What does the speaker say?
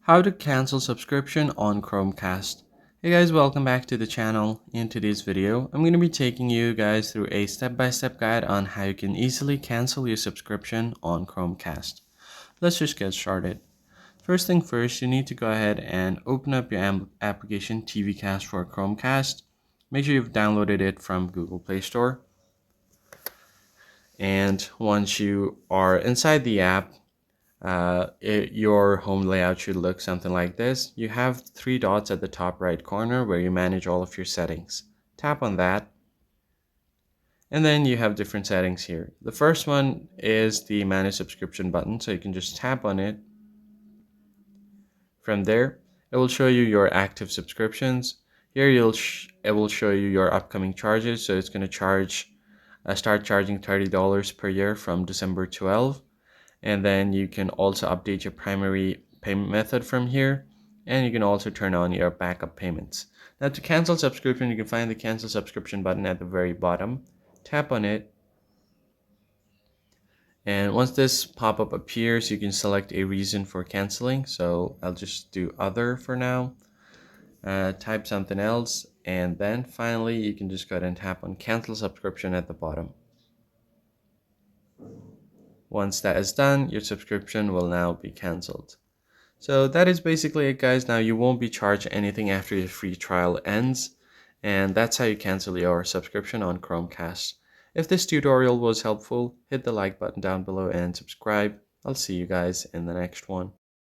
How to cancel subscription on Chromecast. Hey guys, welcome back to the channel. In today's video, I'm going to be taking you guys through a step-by-step guide on how you can easily cancel your subscription on Chromecast. Let's just get started. First thing first, you need to go ahead and open up your application TVcast for Chromecast. Make sure you've downloaded it from Google Play Store. And once you are inside the app, your home layout should look something like this. You have three dots at the top right corner where you manage all of your settings. Tap on that, and then you have different settings here. The first one is the manage subscription button, so you can just tap on it. From there, it will show you your active subscriptions. Here it will show you your upcoming charges, so it's going to start charging $30 per year from December 12. And then you can also update your primary payment method from here, and you can also turn on your backup payments. Now to cancel subscription, you can find the cancel subscription button at the very bottom. Tap on it, and once this pop-up appears, you can select a reason for canceling. So I'll just do other for now. Type something else, and then finally you can just go ahead and tap on cancel subscription at the bottom. Once that is done, your subscription will now be canceled. So that is basically it, guys. Now you won't be charged anything after your free trial ends, and that's how you cancel your subscription on Chromecast. If this tutorial was helpful, hit the like button down below and subscribe. I'll see you guys in the next one.